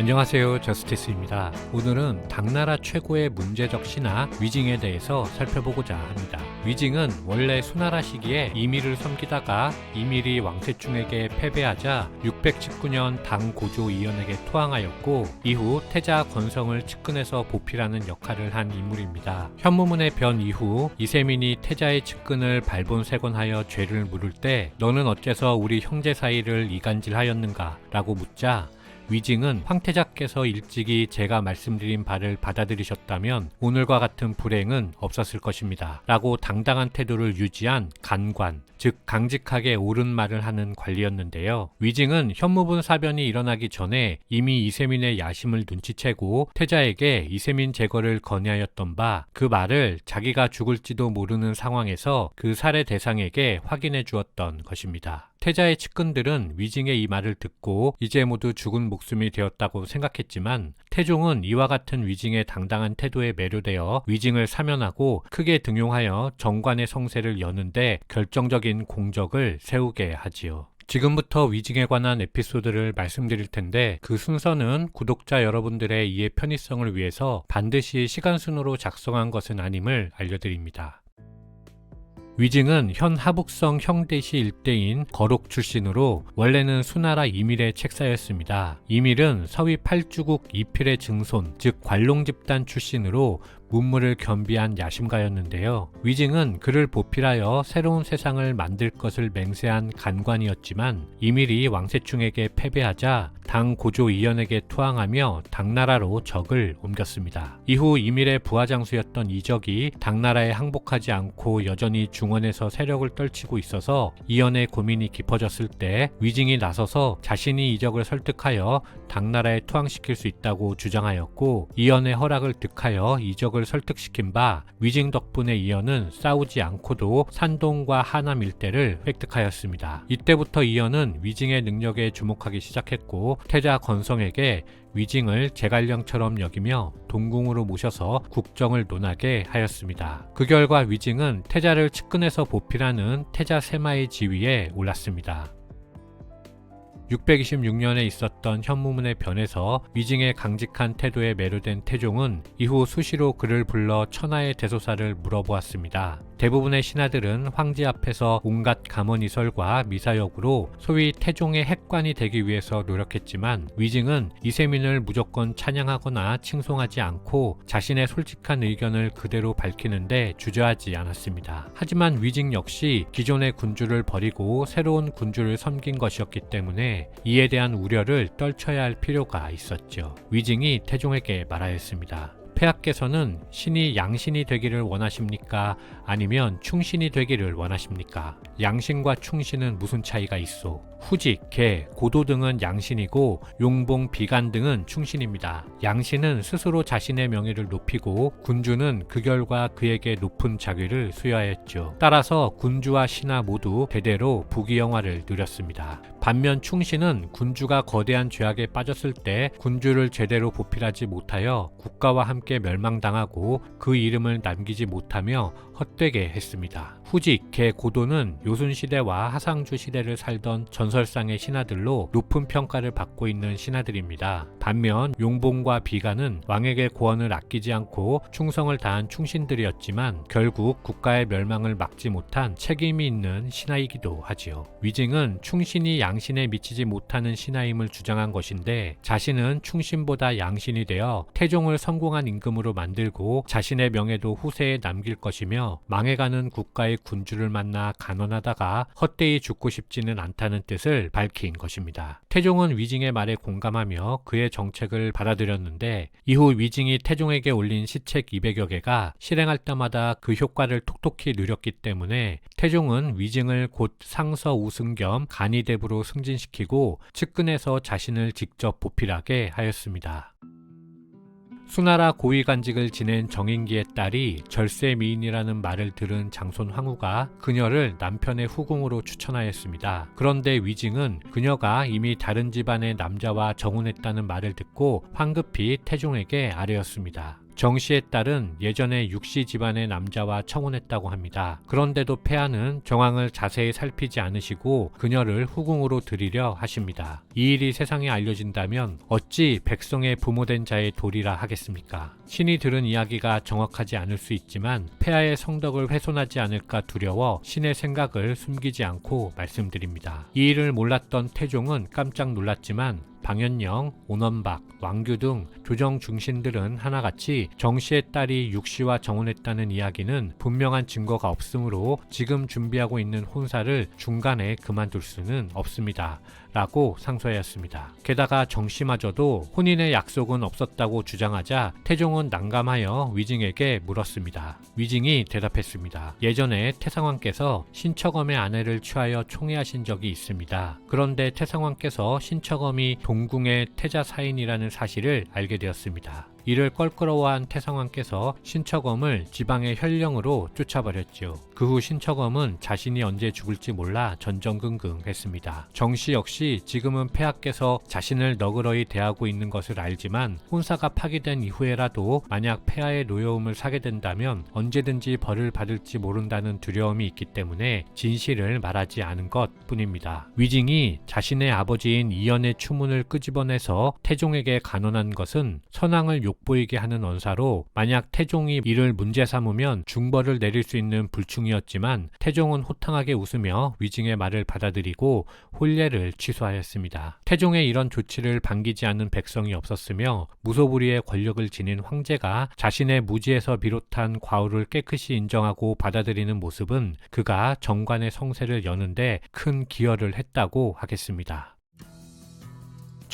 안녕하세요, 저스티스입니다. 오늘은 당나라 최고의 문제적 신하 위징에 대해서 살펴보고자 합니다. 위징은 원래 수나라 시기에 이밀을 섬기다가 이밀이 왕세충에게 패배하자 619년 당고조 이연에게 투항하였고 이후 태자 권성을 측근해서 보필하는 역할을 한 인물입니다. 현무문의 변 이후 이세민이 태자의 측근을 발본색원하여 죄를 물을 때 너는 어째서 우리 형제 사이를 이간질하였는가? 라고 묻자 위징은 황태자께서 일찍이 제가 말씀드린 바를 받아들이셨다면 오늘과 같은 불행은 없었을 것입니다. 라고 당당한 태도를 유지한 간관, 즉 강직하게 옳은 말을 하는 관리였는데요. 위징은 현무분 사변이 일어나기 전에 이미 이세민의 야심을 눈치채고 태자에게 이세민 제거를 건의하였던 바 그 말을 자기가 죽을지도 모르는 상황에서 그 살해 대상에게 확인해 주었던 것입니다. 태자의 측근들은 위징의 이 말을 듣고 이제 모두 죽은 목숨이 되었다고 생각했지만 태종은 이와 같은 위징의 당당한 태도에 매료되어 위징을 사면하고 크게 등용하여 정관의 성세를 여는데 결정적인 공적을 세우게 하지요. 지금부터 위징에 관한 에피소드를 말씀드릴 텐데 그 순서는 구독자 여러분들의 이해 편의성을 위해서 반드시 시간순으로 작성한 것은 아님을 알려드립니다. 위징은 현 하북성 형대시 일대인 거록 출신으로 원래는 수나라 이밀의 책사였습니다. 이밀은 서위 8주국 이필의 증손, 즉 관롱 집단 출신으로 문무를 겸비한 야심가였는데요. 위징은 그를 보필하여 새로운 세상을 만들 것을 맹세한 간관이었지만 이밀이 왕세충에게 패배하자 당 고조 이연에게 투항하며 당나라로 적을 옮겼습니다. 이후 이밀의 부하장수였던 이적이 당나라에 항복하지 않고 여전히 중원에서 세력을 떨치고 있어서 이연의 고민이 깊어졌을 때 위징이 나서서 자신이 이적을 설득하여 당나라에 투항시킬 수 있다고 주장하였고 이연의 허락을 득하여 이적을 설득시킨 바 위징 덕분에 이연은 싸우지 않고도 산동과 하남 일대를 획득하였습니다. 이때부터 이연은 위징의 능력에 주목하기 시작했고 태자 건성에게 위징을 제갈령처럼 여기며 동궁으로 모셔서 국정을 논하게 하였습니다. 그 결과 위징은 태자를 측근해서 보필하는 태자 세마의 지위에 올랐습니다. 626년에 있었던 현무문의 변에서 위징의 강직한 태도에 매료된 태종은 이후 수시로 그를 불러 천하의 대소사를 물어보았습니다. 대부분의 신하들은 황제 앞에서 온갖 감언이설과 미사역으로 소위 태종의 핵관이 되기 위해서 노력했지만 위징은 이세민을 무조건 찬양하거나 칭송하지 않고 자신의 솔직한 의견을 그대로 밝히는데 주저하지 않았습니다. 하지만 위징 역시 기존의 군주를 버리고 새로운 군주를 섬긴 것이었기 때문에 이에 대한 우려를 떨쳐야 할 필요가 있었죠. 위징이 태종에게 말하였습니다. 폐하께서는 신이 양신이 되기를 원하십니까? 아니면 충신이 되기를 원하십니까? 양신과 충신은 무슨 차이가 있소? 후직, 개, 고도 등은 양신이고 용봉, 비간 등은 충신입니다. 양신은 스스로 자신의 명예를 높이고 군주는 그 결과 그에게 높은 자귀를 수여하였죠. 따라서 군주와 신하 모두 대대로 부귀영화를 누렸습니다. 반면 충신은 군주가 거대한 죄악에 빠졌을 때 군주를 제대로 보필하지 못하여 국가와 함께 멸망당하고 그 이름을 남기지 못하며 헛되게 했습니다. 후직, 개, 고도는 요순시대와 하상주 시대를 살던 전설상의 신하들로 높은 평가를 받고 있는 신하들입니다. 반면 용봉과 비간은 왕에게 고언을 아끼지 않고 충성을 다한 충신들이었지만 결국 국가의 멸망을 막지 못한 책임이 있는 신하이기도 하지요. 위징은 충신이 양신에 미치지 못하는 신하임을 주장한 것인데 자신은 충신보다 양신이 되어 태종을 성공한 임금으로 만들고 자신의 명예도 후세에 남길 것이며 망해가는 국가의 군주를 만나 간언하다가 헛되이 죽고 싶지는 않다는 뜻을 밝힌 것입니다. 태종은 위징의 말에 공감하며 그의 정책을 받아들였는데 이후 위징이 태종에게 올린 시책 200여 개가 실행할 때마다 그 효과를 톡톡히 누렸기 때문에 태종은 위징을 곧 상서 우승 겸 간이대부로 승진시키고 측근에서 자신을 직접 보필하게 하였습니다. 수나라 고위간직을 지낸 정인기의 딸이 절세미인이라는 말을 들은 장손 황후가 그녀를 남편의 후궁으로 추천하였습니다. 그런데 위징은 그녀가 이미 다른 집안의 남자와 정혼했다는 말을 듣고 황급히 태종에게 아뢰었습니다. 정 씨의 딸은 예전에 육씨 집안의 남자와 청혼했다고 합니다. 그런데도 폐하는 정황을 자세히 살피지 않으시고 그녀를 후궁으로 들이려 하십니다. 이 일이 세상에 알려진다면 어찌 백성의 부모된 자의 도리라 하겠습니까? 신이 들은 이야기가 정확하지 않을 수 있지만 폐하의 성덕을 훼손하지 않을까 두려워 신의 생각을 숨기지 않고 말씀드립니다. 이 일을 몰랐던 태종은 깜짝 놀랐지만 방현영, 오넌박, 왕규 등 조정 중신들은 하나같이 정 씨의 딸이 육 씨와 정혼했다는 이야기는 분명한 증거가 없으므로 지금 준비하고 있는 혼사를 중간에 그만둘 수는 없습니다. 라고 상소하였습니다. 게다가 정 씨마저도 혼인의 약속은 없었다고 주장하자 태종은 난감하여 위징에게 물었습니다. 위징이 대답했습니다. 예전에 태상왕께서 신처검의 아내를 취하여 총애하신 적이 있습니다. 그런데 태상왕께서 신처검이 동궁의 태자 사인이라는 사실을 알게 되었습니다. 이를 껄끄러워한 태상왕께서 신처검을 지방의 현령으로 쫓아버렸죠. 그 후 신처검은 자신이 언제 죽을지 몰라 전전긍긍했습니다. 정씨 역시 지금은 폐하께서 자신을 너그러이 대하고 있는 것을 알지만 혼사가 파기된 이후에라도 만약 폐하의 노여움을 사게 된다면 언제든지 벌을 받을지 모른다는 두려움이 있기 때문에 진실을 말하지 않은 것 뿐입니다. 위징이 자신의 아버지인 이연의 추문을 끄집어내서 태종에게 간언한 것은 선왕을 욕보이게 하는 언사로 만약 태종이 이를 문제 삼으면 중벌을 내릴 수 있는 불충이었지만 태종은 호탕하게 웃으며 위징의 말을 받아들이고 혼례를 취소하였습니다. 태종의 이런 조치를 반기지 않는 백성이 없었으며 무소불위의 권력을 지닌 황제가 자신의 무지에서 비롯한 과오를 깨끗이 인정하고 받아들이는 모습은 그가 정관의 성세를 여는데 큰 기여를 했다고 하겠습니다.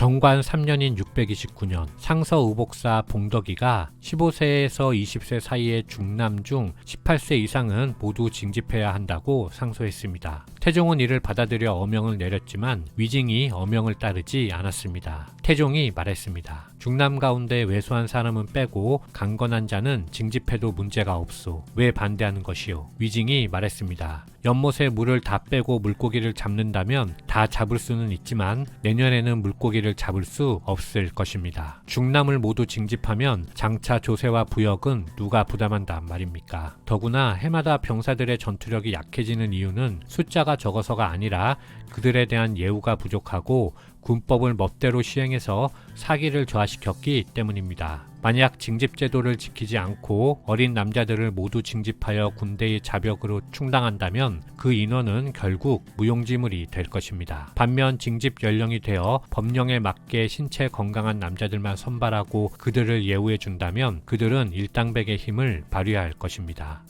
정관 3년인 629년 상서 의복사 봉덕이가 15세에서 20세 사이의 중남 중 18세 이상은 모두 징집해야 한다고 상소했습니다. 태종은 이를 받아들여 어명을 내렸지만 위징이 어명을 따르지 않았습니다. 태종이 말했습니다. 중남 가운데 왜소한 사람은 빼고 강건한 자는 징집해도 문제가 없소. 왜 반대하는 것이오? 위징이 말했습니다. 연못에 물을 다 빼고 물고기를 잡는다면 다 잡을 수는 있지만 내년에는 물고기를 잡을 수 없을 것입니다. 중남을 모두 징집하면 장차 조세와 부역은 누가 부담한단 말입니까? 더구나 해마다 병사들의 전투력이 약해지는 이유는 숫자가 적어서가 아니라 그들에 대한 예우가 부족하고 군법을 멋대로 시행해서 사기를 저하시켰기 때문입니다. 만약 징집제도를 지키지 않고 어린 남자들을 모두 징집하여 군대의 자벽으로 충당한다면 그 인원은 결국 무용지물이 될 것입니다. 반면 징집 연령이 되어 법령에 맞게 신체 건강한 남자들만 선발하고 그들을 예우해 준다면 그들은 일당백의 힘을 발휘할 것입니다.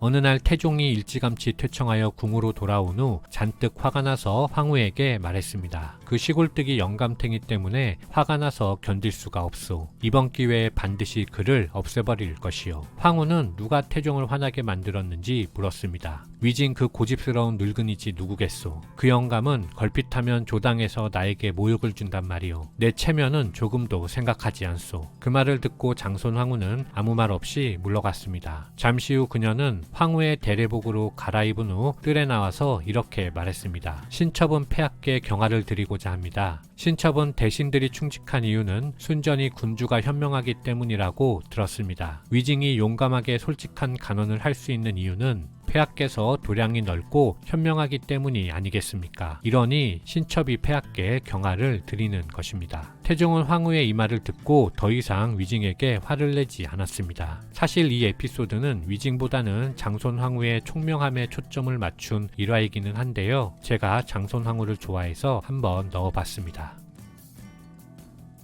어느 날 태종이 일찌감치 퇴청하여 궁으로 돌아온 후 잔뜩 화가 나서 황후에게 말했습니다. 그 시골뜨기 영감탱이 때문에 화가 나서 견딜 수가 없소. 이번 기회에 반드시 그를 없애버릴 것이요. 황후는 누가 태종을 화나게 만들었는지 물었습니다. 위징 그 고집스러운 늙은이지 누구겠소. 그 영감은 걸핏하면 조당에서 나에게 모욕을 준단 말이오. 내 체면은 조금도 생각하지 않소. 그 말을 듣고 장손 황후는 아무 말 없이 물러갔습니다. 잠시 후 그녀는 황후의 대례복으로 갈아입은 후 뜰에 나와서 이렇게 말했습니다. 신첩은 폐하께 경하를 드리고자 합니다. 신첩은 대신들이 충직한 이유는 순전히 군주가 현명하기 때문이라고 들었습니다. 위징이 용감하게 솔직한 간언을 할 수 있는 이유는 폐하께서 도량이 넓고 현명하기 때문이 아니겠습니까? 이러니 신첩이 폐하께 경하를 드리는 것입니다. 태종은 황후의 이 말을 듣고 더 이상 위징에게 화를 내지 않았습니다. 사실 이 에피소드는 위징보다는 장손 황후의 총명함에 초점을 맞춘 일화이기는 한데요. 제가 장손 황후를 좋아해서 한번 넣어봤습니다.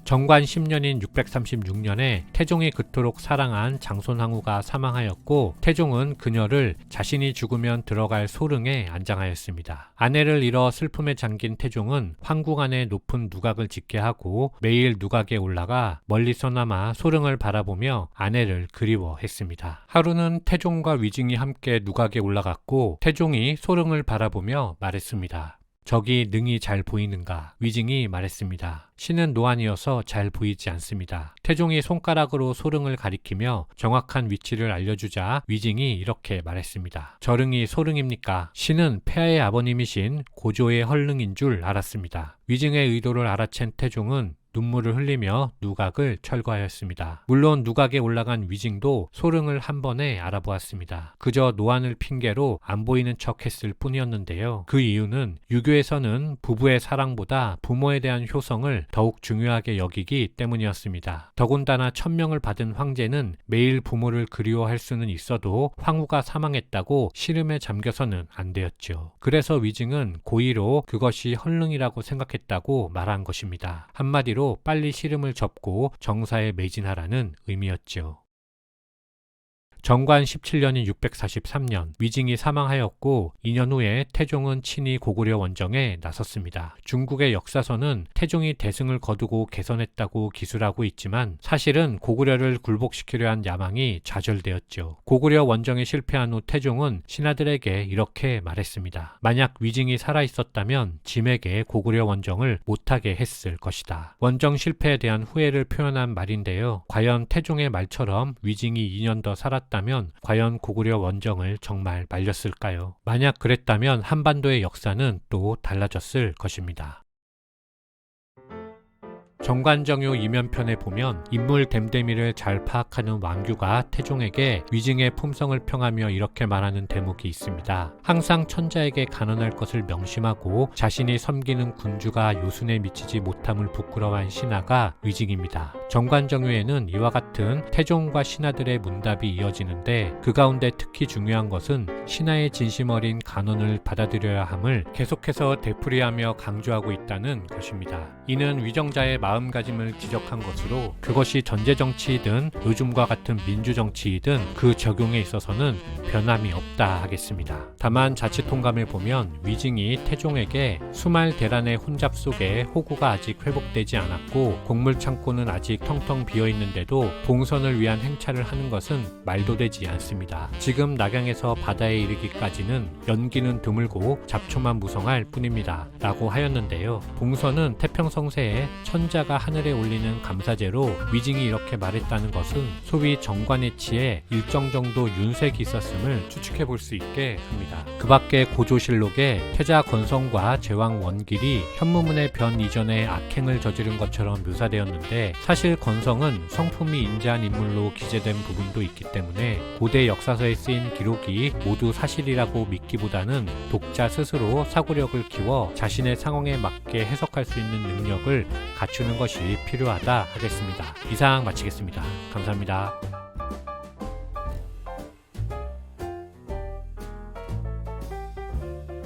정관 10년인 636년에 태종이 그토록 사랑한 장손 황후가 사망하였고 태종은 그녀를 자신이 죽으면 들어갈 소릉에 안장하였습니다. 아내를 잃어 슬픔에 잠긴 태종은 황궁 안에 높은 누각을 짓게 하고 매일 누각에 올라가 멀리서나마 소릉을 바라보며 아내를 그리워했습니다. 하루는 태종과 위징이 함께 누각에 올라갔고 태종이 소릉을 바라보며 말했습니다. 저기 능이 잘 보이는가? 위징이 말했습니다. 신은 노안이어서 잘 보이지 않습니다. 태종이 손가락으로 소릉을 가리키며 정확한 위치를 알려주자 위징이 이렇게 말했습니다. 저릉이 소릉입니까? 신은 폐하의 아버님이신 고조의 헐릉인 줄 알았습니다. 위징의 의도를 알아챈 태종은 눈물을 흘리며 누각을 철거하였습니다. 물론 누각에 올라간 위징도 소릉을 한 번에 알아보았습니다. 그저 노안을 핑계로 안 보이는 척 했을 뿐이었는데요. 그 이유는 유교에서는 부부의 사랑보다 부모에 대한 효성을 더욱 중요하게 여기기 때문이었습니다. 더군다나 천명을 받은 황제는 매일 부모를 그리워할 수는 있어도 황후가 사망했다고 시름에 잠겨서는 안 되었죠. 그래서 위징은 고의로 그것이 헐릉이라고 생각했다고 말한 것입니다. 한마디로 빨리 시름을 접고 정사에 매진하라는 의미였죠. 정관 17년인 643년 위징이 사망하였고 2년 후에 태종은 친히 고구려 원정에 나섰습니다. 중국의 역사서는 태종이 대승을 거두고 개선했다고 기술하고 있지만 사실은 고구려를 굴복시키려 한 야망이 좌절되었죠. 고구려 원정에 실패한 후 태종은 신하들에게 이렇게 말했습니다. 만약 위징이 살아있었다면 짐에게 고구려 원정을 못하게 했을 것이다. 원정 실패에 대한 후회를 표현한 말인데요. 과연 태종의 말처럼 위징이 2년 더 살았다면 과연 고구려 원정을 정말 말렸을까요? 만약 그랬다면 한반도의 역사는 또 달라졌을 것입니다. 정관정유 이면편에 보면 인물 댐댐이를 잘 파악하는 왕규가 태종에게 위징의 품성을 평하며 이렇게 말하는 대목이 있습니다. 항상 천자에게 간언할 것을 명심하고 자신이 섬기는 군주가 요순에 미치지 못함을 부끄러워한 신하가 위징입니다. 정관정유에는 이와 같은 태종과 신하들의 문답이 이어지는데 그 가운데 특히 중요한 것은 신하의 진심 어린 간언을 받아들여야 함을 계속해서 되풀이하며 강조하고 있다는 것입니다. 이는 위정자의 마음가짐을 지적한 것으로 그것이 전제정치이든 요즘과 같은 민주정치이든 그 적용에 있어서는 변함이 없다 하겠습니다. 다만 자치통감에 보면 위징이 태종에게 수말 대란의 혼잡 속에 호구가 아직 회복되지 않았고 곡물창고는 아직 텅텅 비어있는데도 봉선을 위한 행차를 하는 것은 말도 되지 않습니다. 지금 낙양에서 바다에 이르기까지는 연기는 드물고 잡초만 무성할 뿐입니다. 라고 하였는데요. 봉선은 태평성세에 천자가 하늘에 올리는 감사제로 위징이 이렇게 말했다는 것은 소위 정관의치에 일정 정도 윤색이 있었음을 추측해 볼 수 있게 합니다. 그 밖에 고조실록에 태자 건성과 제왕 원길이 현무문의 변 이전에 악행을 저지른 것처럼 묘사되었는데 사실 건성은 성품이 인자한 인물로 기재된 부분도 있기 때문에 고대 역사서에 쓰인 기록이 모두 사실이라고 믿기보다는 독자 스스로 사고력을 키워 자신의 상황에 맞게 해석할 수 있는 능력을 갖추는 것이 필요하다 하겠습니다. 이상 마치겠습니다. 감사합니다.